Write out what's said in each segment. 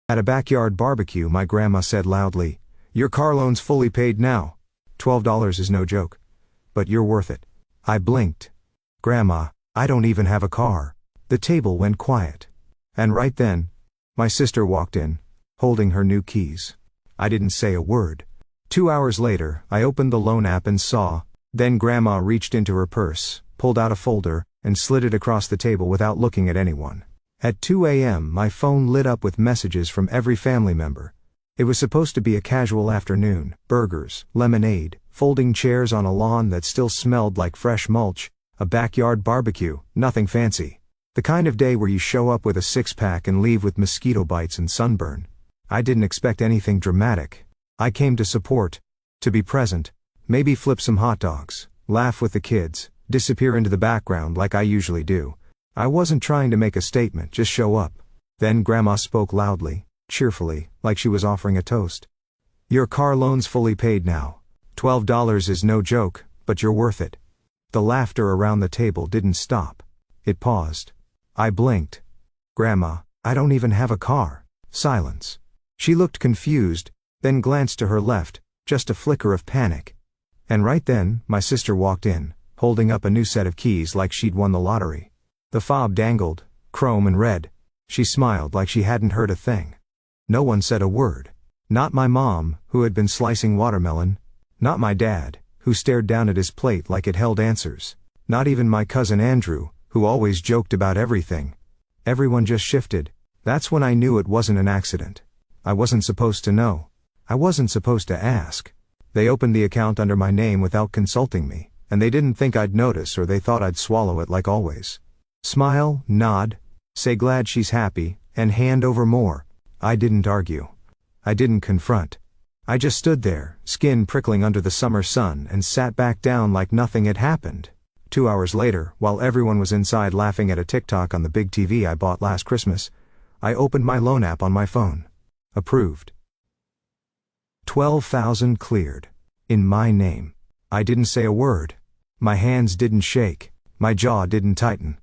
At a backyard barbecue, my grandma said loudly, "Your car loan's fully paid now. $12 is no joke. But you're worth it." I blinked. "Grandma, I don't even have a car." The table went quiet. And right then, my sister walked in, holding her new keys. I didn't say a word. 2 hours later, I opened the loan app and saw. Then Grandma reached into her purse, pulled out a folder, and slid it across the table without looking at anyone. At 2 a.m., my phone lit up with messages from every family member. It was supposed to be a casual afternoon: burgers, lemonade, folding chairs on a lawn that still smelled like fresh mulch, a backyard barbecue, nothing fancy. The kind of day where you show up with a six-pack and leave with mosquito bites and sunburn. I didn't expect anything dramatic. I came to support, to be present, maybe flip some hot dogs, laugh with the kids, disappear into the background like I usually do. I wasn't trying to make a statement, just show up. Then Grandma spoke loudly, cheerfully, like she was offering a toast. "Your car loan's fully paid now. $12 is no joke, but you're worth it." The laughter around the table didn't stop. It paused. I blinked. "Grandma, I don't even have a car." Silence. She looked confused, then glanced to her left, just a flicker of panic. And right then, my sister walked in, holding up a new set of keys like she'd won the lottery. The fob dangled, chrome and red. She smiled like she hadn't heard a thing. No one said a word. Not my mom, who had been slicing watermelon. Not my dad, who stared down at his plate like it held answers. Not even my cousin Andrew, who always joked about everything. Everyone just shifted. That's when I knew it wasn't an accident. I wasn't supposed to know. I wasn't supposed to ask. They opened the account under my name without consulting me, and they didn't think I'd notice, or they thought I'd swallow it like always. Smile, nod, say glad she's happy, and hand over more. I didn't argue. I didn't confront. I just stood there, skin prickling under the summer sun, and sat back down like nothing had happened. 2 hours later, while everyone was inside laughing at a TikTok on the big TV I bought last Christmas, I opened my loan app on my phone. Approved. 12,000 cleared. In my name. I didn't say a word. My hands didn't shake. My jaw didn't tighten.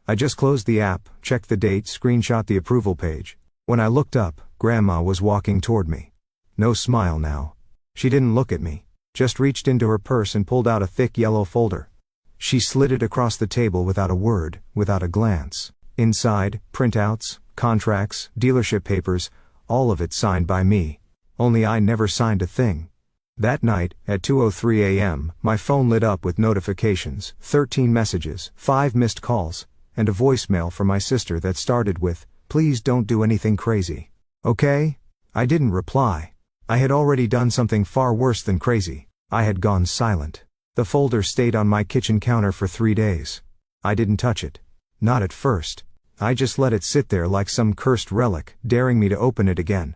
I just closed the app, checked the date, screenshot the approval page. When I looked up, Grandma was walking toward me. No smile now. She didn't look at me, just reached into her purse and pulled out a thick yellow folder. She slid it across the table without a word, without a glance. Inside, printouts, contracts, dealership papers, all of it signed by me. Only I never signed a thing. That night, at 2:03 a.m., my phone lit up with notifications, 13 messages, 5 missed calls, and a voicemail from my sister that started with, "Please don't do anything crazy. Okay?" I didn't reply. I had already done something far worse than crazy. I had gone silent. The folder stayed on my kitchen counter for 3 days. I didn't touch it. Not at first. I just let it sit there like some cursed relic, daring me to open it again.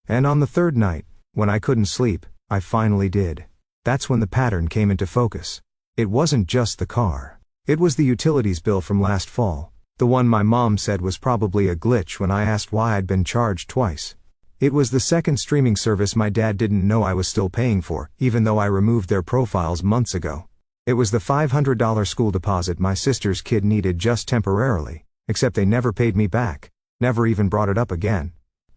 And on the third night, when I couldn't sleep, I finally did. That's when the pattern came into focus. It wasn't just the car. It was the utilities bill from last fall, the one my mom said was probably a glitch when I asked why I'd been charged twice. It was the second streaming service my dad didn't know I was still paying for, even though I removed their profiles months ago. It was the $500 school deposit my sister's kid needed just temporarily, except they never paid me back, never even brought it up again.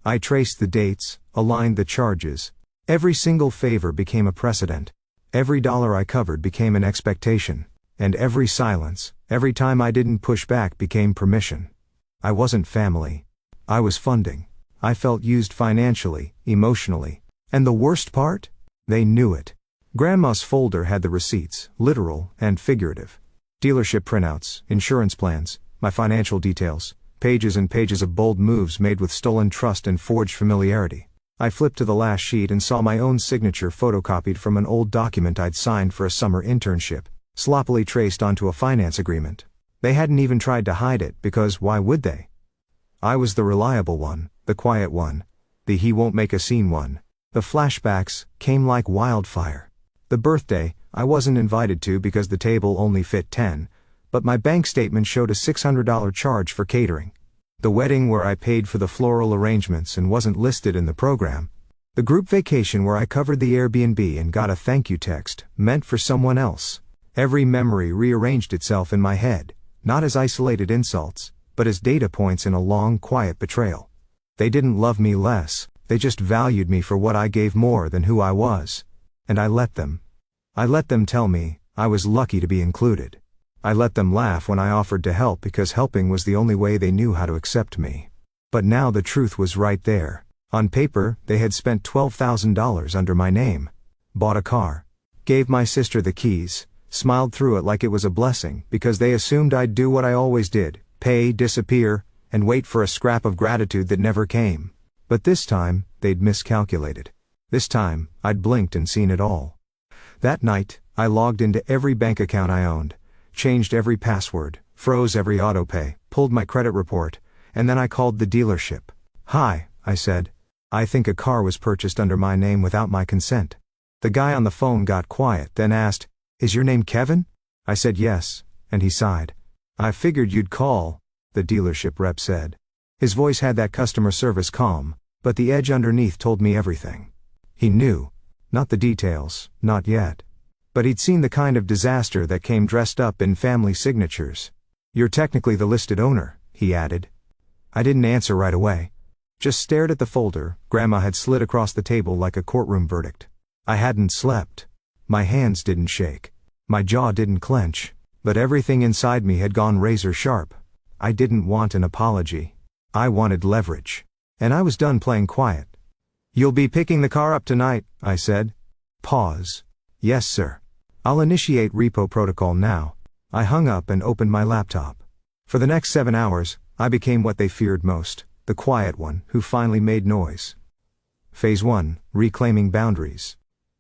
I traced the dates, aligned the charges. Every single favor became a precedent. Every dollar I covered became an expectation. And every silence, every time I didn't push back became permission. I wasn't family. I was funding. I felt used financially, emotionally. And the worst part? They knew it. Grandma's folder had the receipts, literal and figurative. Dealership printouts, insurance plans, my financial details, pages and pages of bold moves made with stolen trust and forged familiarity. I flipped to the last sheet and saw my own signature photocopied from an old document I'd signed for a summer internship, sloppily traced onto a finance agreement. They hadn't even tried to hide it, because why would they? I was the reliable one, the quiet one, the he won't make a scene one. The flashbacks came like wildfire. The birthday, I wasn't invited to because the table only fit 10, but my bank statement showed a $600 charge for catering. The wedding where I paid for the floral arrangements and wasn't listed in the program. The group vacation where I covered the Airbnb and got a thank you text, meant for someone else. Every memory rearranged itself in my head, not as isolated insults, but as data points in a long, quiet betrayal. They didn't love me less, they just valued me for what I gave more than who I was. And I let them. I let them tell me I was lucky to be included. I let them laugh when I offered to help because helping was the only way they knew how to accept me. But now the truth was right there. On paper, they had spent $12,000 under my name. Bought a car. Gave my sister the keys. Smiled through it like it was a blessing because they assumed I'd do what I always did, pay, disappear, and wait for a scrap of gratitude that never came. But this time, they'd miscalculated. This time, I'd blinked and seen it all. That night, I logged into every bank account I owned, changed every password, froze every autopay, pulled my credit report, and then I called the dealership. "Hi," I said. "I think a car was purchased under my name without my consent." The guy on the phone got quiet, then asked, "Is your name Kevin?" I said yes, and he sighed. "I figured you'd call," the dealership rep said. His voice had that customer service calm, but the edge underneath told me everything. He knew. Not the details, not yet. But he'd seen the kind of disaster that came dressed up in family signatures. "You're technically the listed owner," he added. I didn't answer right away. Just stared at the folder Grandma had slid across the table like a courtroom verdict. I hadn't slept. My hands didn't shake. My jaw didn't clench. But everything inside me had gone razor sharp. I didn't want an apology. I wanted leverage. And I was done playing quiet. "You'll be picking the car up tonight," I said. Pause. "Yes, sir. I'll initiate repo protocol now." I hung up and opened my laptop. For the next 7 hours, I became what they feared most, the quiet one who finally made noise. Phase 1, reclaiming boundaries.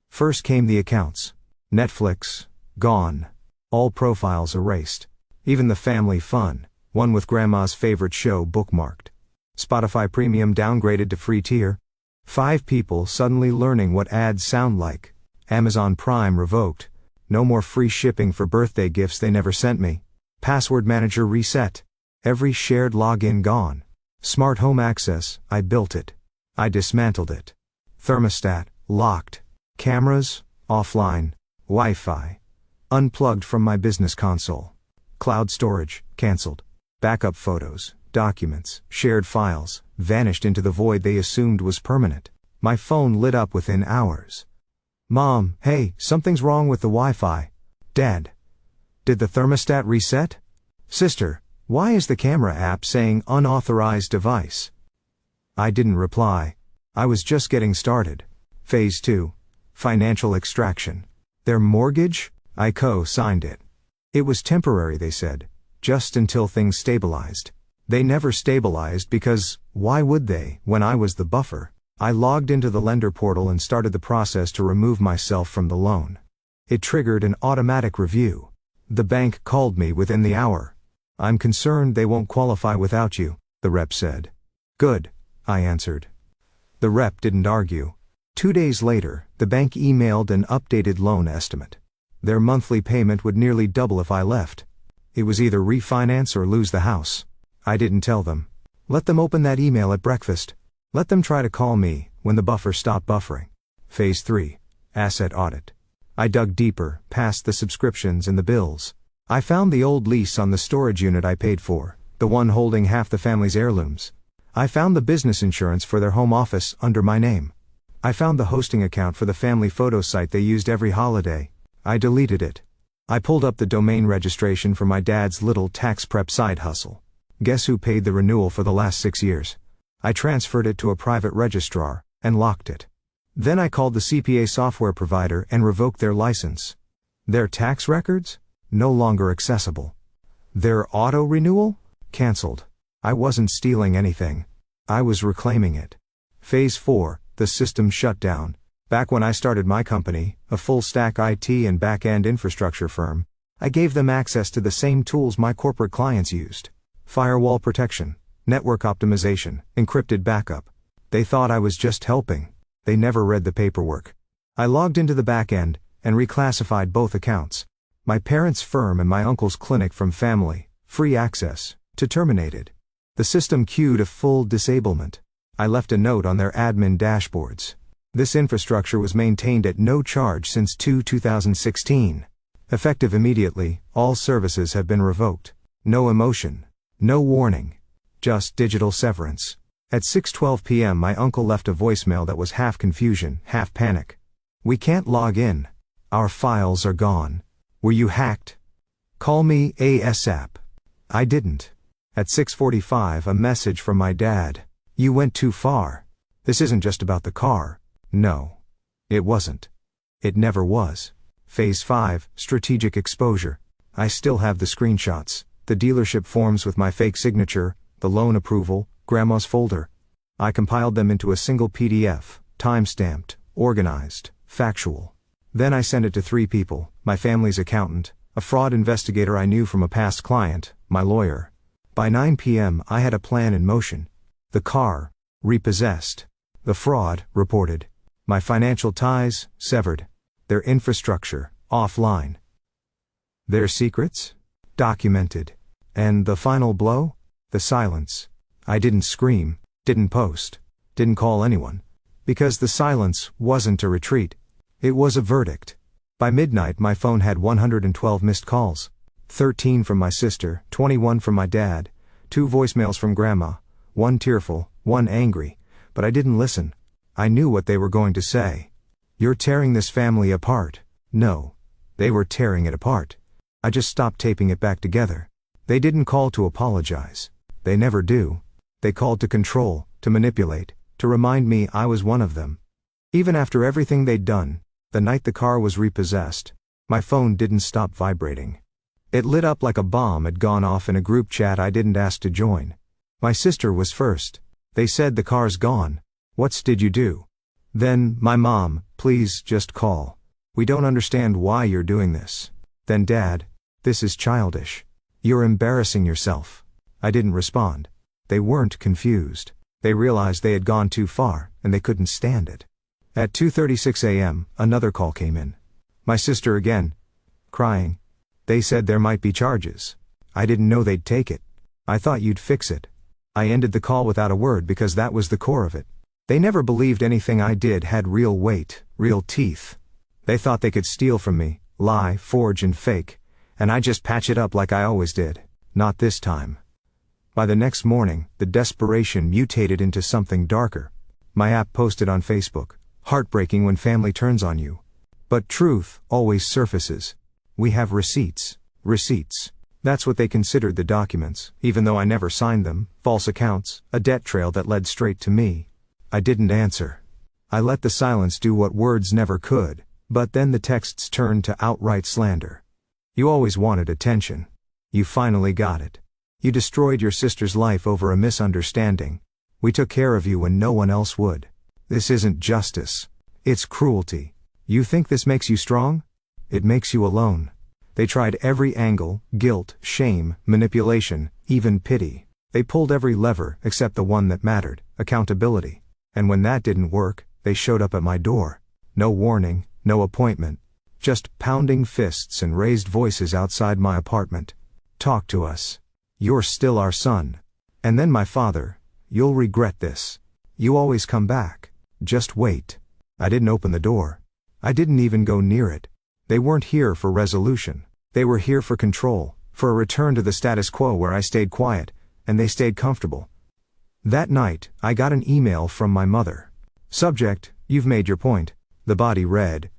First came the accounts. Netflix, gone. All profiles erased. Even the family fun, one with Grandma's favorite show bookmarked. Spotify Premium downgraded to free tier. 5 people suddenly learning what ads sound like. Amazon Prime revoked. No more free shipping for birthday gifts they never sent me. Password manager reset. Every shared login gone. Smart home access, I built it. I dismantled it. Thermostat, locked. Cameras, offline. Wi-Fi, unplugged from my business console. Cloud storage, cancelled. Backup photos, documents, shared files, vanished into the void they assumed was permanent. My phone lit up within hours. "Mom, hey, something's wrong with the Wi-Fi." "Dad, did the thermostat reset?" "Sister, why is the camera app saying unauthorized device?" I didn't reply. I was just getting started. Phase 2. Financial extraction. Their mortgage? I co-signed it. It was temporary, they said. Just until things stabilized. They never stabilized because, why would they, when I was the buffer? I logged into the lender portal and started the process to remove myself from the loan. It triggered an automatic review. The bank called me within the hour. "I'm concerned they won't qualify without you," the rep said. "Good," I answered. The rep didn't argue. 2 days later, the bank emailed an updated loan estimate. Their monthly payment would nearly double if I left. It was either refinance or lose the house. I didn't tell them. Let them open that email at breakfast. Let them try to call me when the buffer stopped buffering. Phase 3. Asset audit. I dug deeper, past the subscriptions and the bills. I found the old lease on the storage unit I paid for, the one holding half the family's heirlooms. I found the business insurance for their home office under my name. I found the hosting account for the family photo site they used every holiday. I deleted it. I pulled up the domain registration for my dad's little tax prep side hustle. Guess who paid the renewal for the last 6 years? I transferred it to a private registrar, and locked it. Then I called the CPA software provider and revoked their license. Their tax records? No longer accessible. Their auto renewal? Cancelled. I wasn't stealing anything. I was reclaiming it. Phase 4, the system shut down. Back when I started my company, a full-stack IT and back-end infrastructure firm, I gave them access to the same tools my corporate clients used. Firewall protection, network optimization, encrypted backup. They thought I was just helping. They never read the paperwork. I logged into the back-end and reclassified both accounts. My parents' firm and my uncle's clinic from family, free access, to terminated. The system queued a full disablement. I left a note on their admin dashboards. This infrastructure was maintained at no charge since 2016. Effective immediately, all services have been revoked. No emotion. No warning. Just digital severance. At 6:12 p.m. my uncle left a voicemail that was half confusion, half panic. "We can't log in. Our files are gone. Were you hacked? Call me ASAP." I didn't. At 6:45 a message from my dad. "You went too far. This isn't just about the car." No. It wasn't. It never was. Phase 5, Strategic Exposure. I still have the screenshots, the dealership forms with my fake signature, the loan approval, Grandma's folder. I compiled them into a single PDF, time-stamped, organized, factual. Then I sent it to 3 people, my family's accountant, a fraud investigator I knew from a past client, my lawyer. By 9 p.m. I had a plan in motion. The car, repossessed. The fraud, reported. My financial ties, severed. Their infrastructure, offline. Their secrets? Documented. And the final blow? The silence. I didn't scream, didn't post, didn't call anyone. Because the silence wasn't a retreat. It was a verdict. By midnight my phone had 112 missed calls. 13 from my sister, 21 from my dad, 2 voicemails from Grandma, 1 tearful, 1 angry, but I didn't listen. I knew what they were going to say. "You're tearing this family apart." No. They were tearing it apart. I just stopped taping it back together. They didn't call to apologize. They never do. They called to control, to manipulate, to remind me I was one of them. Even after everything they'd done, the night the car was repossessed, my phone didn't stop vibrating. It lit up like a bomb had gone off in a group chat I didn't ask to join. My sister was first. "They said the car's gone. What did you do?" Then, "My mom, please just call. We don't understand why you're doing this." Then Dad, "This is childish. You're embarrassing yourself." I didn't respond. They weren't confused. They realized they had gone too far, and they couldn't stand it. At 2:36 a.m., another call came in. My sister again. Crying. "They said there might be charges. I didn't know they'd take it. I thought you'd fix it." I ended the call without a word because that was the core of it. They never believed anything I did had real weight, real teeth. They thought they could steal from me, lie, forge and fake, and I just patch it up like I always did. Not this time. By the next morning, the desperation mutated into something darker. My app posted on Facebook, "Heartbreaking when family turns on you. But truth always surfaces. We have receipts." Receipts. That's what they considered the documents, even though I never signed them, false accounts, a debt trail that led straight to me. I didn't answer. I let the silence do what words never could, but then the texts turned to outright slander. "You always wanted attention. You finally got it. You destroyed your sister's life over a misunderstanding. We took care of you when no one else would. This isn't justice. It's cruelty. You think this makes you strong? It makes you alone." They tried every angle, guilt, shame, manipulation, even pity. They pulled every lever except the one that mattered, accountability. And when that didn't work, they showed up at my door. No warning, no appointment. Just pounding fists and raised voices outside my apartment. "Talk to us. You're still our son." And then my father, "You'll regret this. You always come back. Just wait." I didn't open the door. I didn't even go near it. They weren't here for resolution. They were here for control, for a return to the status quo where I stayed quiet, and they stayed comfortable. That night, I got an email from my mother. Subject, "You've made your point." The body read,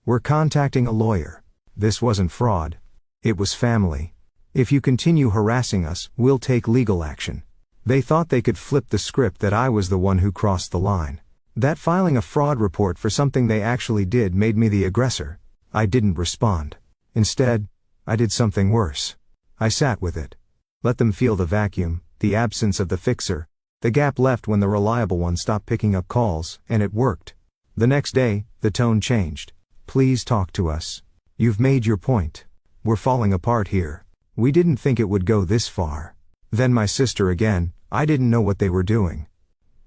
"We're contacting a lawyer. This wasn't fraud. It was family. If you continue harassing us, we'll take legal action." They thought they could flip the script that I was the one who crossed the line. That filing a fraud report for something they actually did made me the aggressor. I didn't respond. Instead, I did something worse. I sat with it. Let them feel the vacuum, the absence of the fixer, the gap left when the reliable one stopped picking up calls, and it worked. The next day, the tone changed. "Please talk to us. You've made your point. We're falling apart here. We didn't think it would go this far." Then my sister again, "I didn't know what they were doing.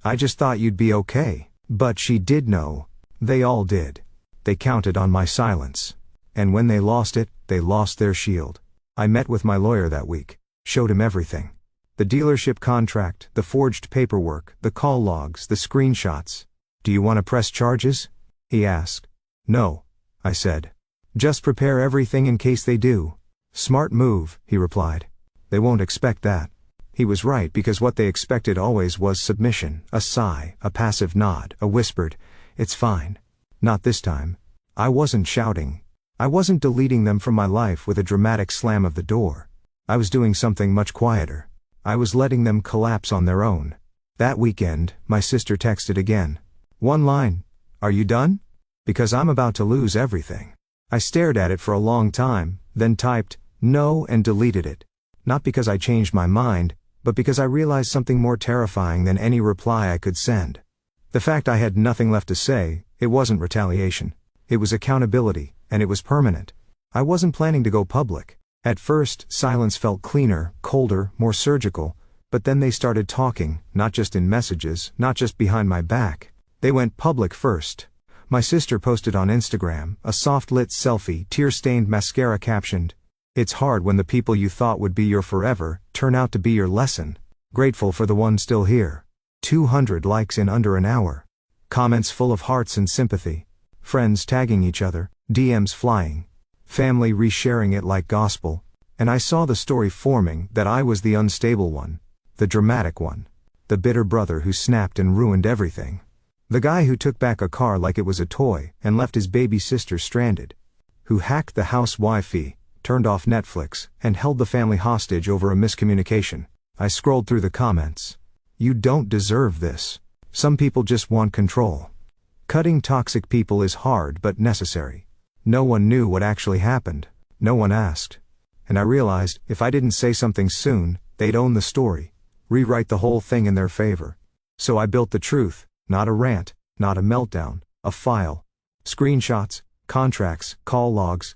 I just thought you'd be okay." But she did know. They all did. They counted on my silence. And when they lost it, they lost their shield. I met with my lawyer that week. Showed him everything. The dealership contract, the forged paperwork, the call logs, the screenshots. "Do you want to press charges?" he asked. "No," I said. "Just prepare everything in case they do." "Smart move," he replied. "They won't expect that." He was right because what they expected always was submission, a sigh, a passive nod, a whispered, "It's fine." Not this time. I wasn't shouting. I wasn't deleting them from my life with a dramatic slam of the door. I was doing something much quieter. I was letting them collapse on their own. That weekend, my sister texted again. One line, "Are you done? Because I'm about to lose everything." I stared at it for a long time, then typed, "No," and deleted it. Not because I changed my mind, but because I realized something more terrifying than any reply I could send. The fact I had nothing left to say, it wasn't retaliation. It was accountability, and it was permanent. I wasn't planning to go public. At first, silence felt cleaner, colder, more surgical, but then they started talking, not just in messages, not just behind my back. They went public first. My sister posted on Instagram, a soft-lit selfie, tear-stained mascara captioned, "It's hard when the people you thought would be your forever, turn out to be your lesson. Grateful for the ones still here." 200 likes in under an hour. Comments full of hearts and sympathy. Friends tagging each other, DMs flying. Family resharing it like gospel. And I saw the story forming that I was the unstable one. The dramatic one. The bitter brother who snapped and ruined everything. The guy who took back a car like it was a toy and left his baby sister stranded. Who hacked the house Wi-Fi, turned off Netflix, and held the family hostage over a miscommunication. I scrolled through the comments. You don't deserve this. Some people just want control. Cutting toxic people is hard but necessary. No one knew what actually happened. No one asked. And I realized, if I didn't say something soon, they'd own the story. Rewrite the whole thing in their favor. So I built the truth. Not a rant, not a meltdown, a file. Screenshots, contracts, call logs.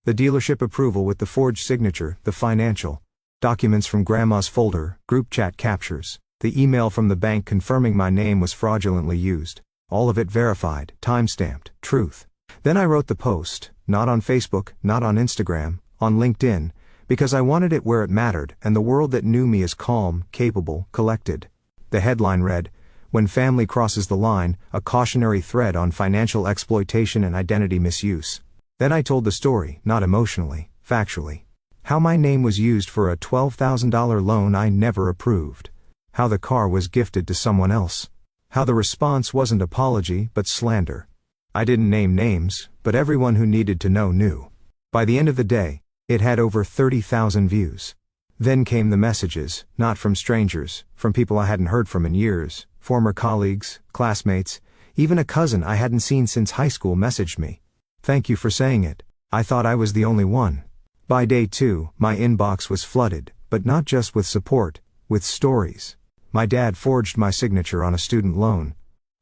The dealership approval with the forged signature, the financial. Documents from grandma's folder, group chat captures. The email from the bank confirming my name was fraudulently used. All of it verified, time-stamped, truth. Then I wrote the post, not on Facebook, not on Instagram, on LinkedIn, because I wanted it where it mattered and the world that knew me as calm, capable, collected. The headline read, "When family crosses the line, a cautionary thread on financial exploitation and identity misuse." Then I told the story, not emotionally, factually. How my name was used for a $12,000 loan I never approved. How the car was gifted to someone else. How the response wasn't apology but slander. I didn't name names, but everyone who needed to know knew. By the end of the day, it had over 30,000 views. Then came the messages, not from strangers, from people I hadn't heard from in years. Former colleagues, classmates, even a cousin I hadn't seen since high school messaged me. "Thank you for saying it. I thought I was the only one." By day 2, my inbox was flooded, but not just with support, with stories. My dad forged my signature on a student loan.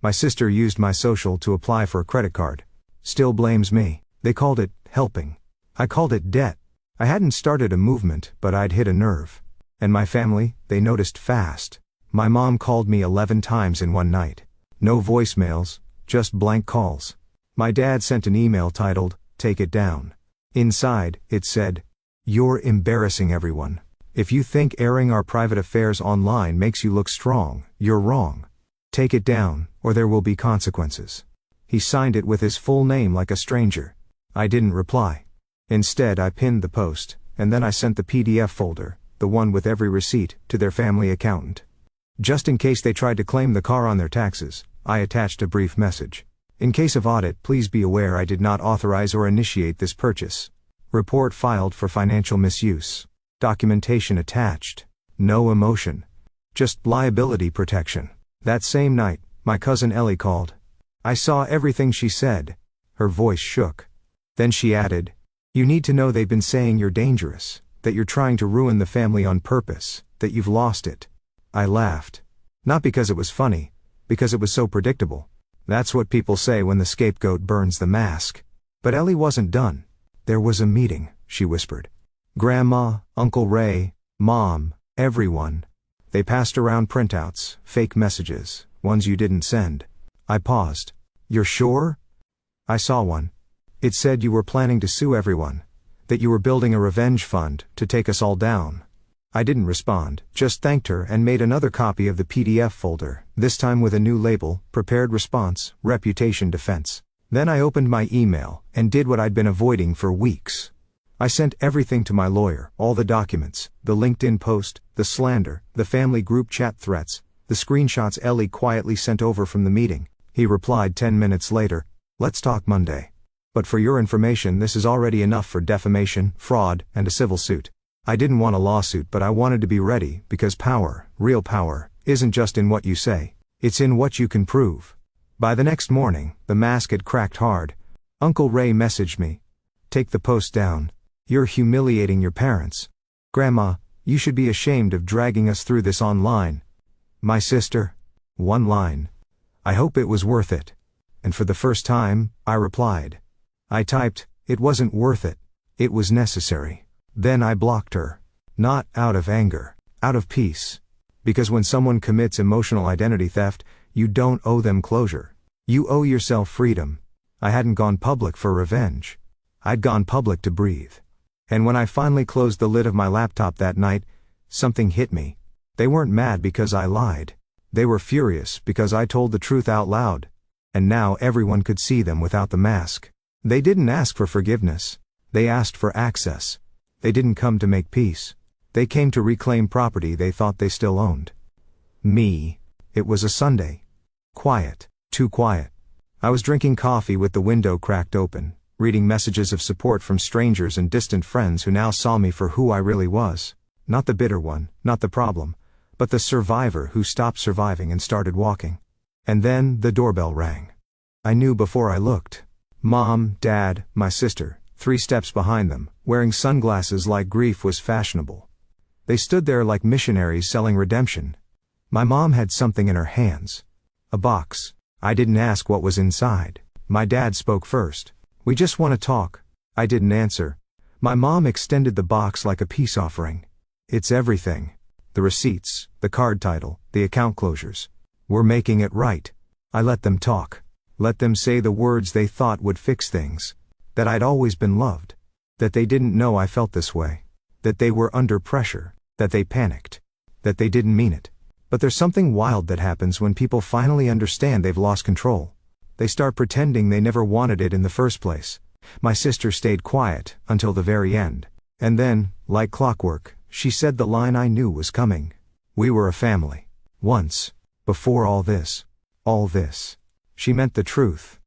My sister used my social to apply for a credit card. Still blames me. They called it helping. I called it debt. I hadn't started a movement, but I'd hit a nerve. And my family, they noticed fast. My mom called me 11 times in one night. No voicemails, just blank calls. My dad sent an email titled, "Take it down." Inside, it said, "You're embarrassing everyone. If you think airing our private affairs online makes you look strong, you're wrong. Take it down, or there will be consequences." He signed it with his full name like a stranger. I didn't reply. Instead, I pinned the post, and then I sent the PDF folder, the one with every receipt, to their family accountant. Just in case they tried to claim the car on their taxes, I attached a brief message. "In case of audit, please be aware I did not authorize or initiate this purchase. Report filed for financial misuse. Documentation attached. No emotion. Just liability protection." That same night, my cousin Ellie called. I saw everything she said. Her voice shook. Then she added, "You need to know they've been saying you're dangerous, that you're trying to ruin the family on purpose, that you've lost it." I laughed. Not because it was funny, because it was so predictable. That's what people say when the scapegoat burns the mask. But Ellie wasn't done. "There was a meeting," she whispered. "Grandma, Uncle Ray, Mom, everyone. They passed around printouts, fake messages, ones you didn't send." I paused. "You're sure?" I saw one. It said you were planning to sue everyone. That you were building a revenge fund, to take us all down. I didn't respond, just thanked her and made another copy of the PDF folder, this time with a new label, Prepared Response, Reputation Defense. Then I opened my email, and did what I'd been avoiding for weeks. I sent everything to my lawyer, all the documents, the LinkedIn post, the slander, the family group chat threats, the screenshots Ellie quietly sent over from the meeting. He replied 10 minutes later, "Let's talk Monday. But for your information, this is already enough for defamation, fraud, and a civil suit." I didn't want a lawsuit, but I wanted to be ready, because power, real power, isn't just in what you say. It's in what you can prove. By the next morning, the mask had cracked hard. Uncle Ray messaged me. "Take the post down. You're humiliating your parents. Grandma, you should be ashamed of dragging us through this online." My sister. One line. "I hope it was worth it." And for the first time, I replied. I typed, "It wasn't worth it. It was necessary." Then I blocked her. Not out of anger. Out of peace. Because when someone commits emotional identity theft, you don't owe them closure. You owe yourself freedom. I hadn't gone public for revenge. I'd gone public to breathe. And when I finally closed the lid of my laptop that night, something hit me. They weren't mad because I lied. They were furious because I told the truth out loud. And now everyone could see them without the mask. They didn't ask for forgiveness. They asked for access. They didn't come to make peace. They came to reclaim property they thought they still owned. Me. It was a Sunday. Quiet. Too quiet. I was drinking coffee with the window cracked open, reading messages of support from strangers and distant friends who now saw me for who I really was. Not the bitter one, not the problem, but the survivor who stopped surviving and started walking. And then the doorbell rang. I knew before I looked. Mom, Dad, my sister, 3 steps behind them, wearing sunglasses like grief was fashionable. They stood there like missionaries selling redemption. My mom had something in her hands. A box. I didn't ask what was inside. My dad spoke first. "We just want to talk." I didn't answer. My mom extended the box like a peace offering. "It's everything. The receipts, the card title, the account closures. We're making it right." I let them talk. Let them say the words they thought would fix things. That I'd always been loved. That they didn't know I felt this way. That they were under pressure. That they panicked. That they didn't mean it. But there's something wild that happens when people finally understand they've lost control. They start pretending they never wanted it in the first place. My sister stayed quiet until the very end. And then, like clockwork, she said the line I knew was coming. "We were a family. Once. Before all this. All this." She meant the truth.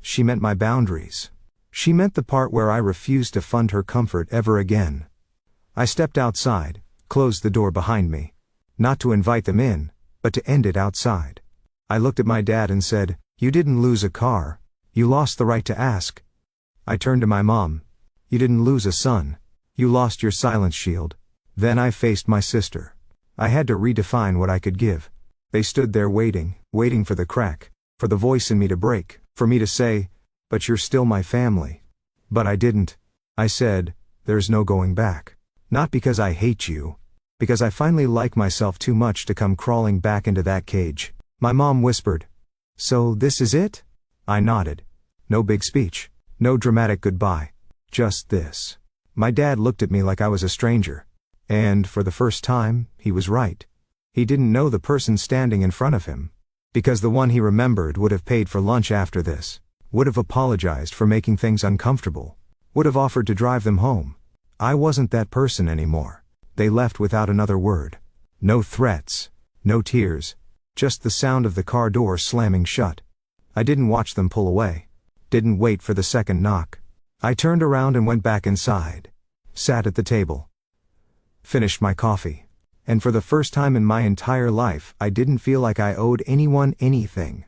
She meant my boundaries. She meant the part where I refused to fund her comfort ever again. I stepped outside, closed the door behind me. Not to invite them in, but to end it outside. I looked at my dad and said, "You didn't lose a car. You lost the right to ask." I turned to my mom. "You didn't lose a son. You lost your silence shield." Then I faced my sister. I had to redefine what I could give. They stood there waiting for the crack, for the voice in me to break, for me to say, "But you're still my family." But I didn't. I said, "There's no going back. Not because I hate you. Because I finally like myself too much to come crawling back into that cage." My mom whispered, "So this is it?" I nodded. No big speech. No dramatic goodbye. Just this. My dad looked at me like I was a stranger. And, for the first time, he was right. He didn't know the person standing in front of him. Because the one he remembered would have paid for lunch after this. Would have apologized for making things uncomfortable. Would have offered to drive them home. I wasn't that person anymore. They left without another word. No threats. No tears. Just the sound of the car door slamming shut. I didn't watch them pull away. Didn't wait for the second knock. I turned around and went back inside. Sat at the table. Finished my coffee. And for the first time in my entire life, I didn't feel like I owed anyone anything.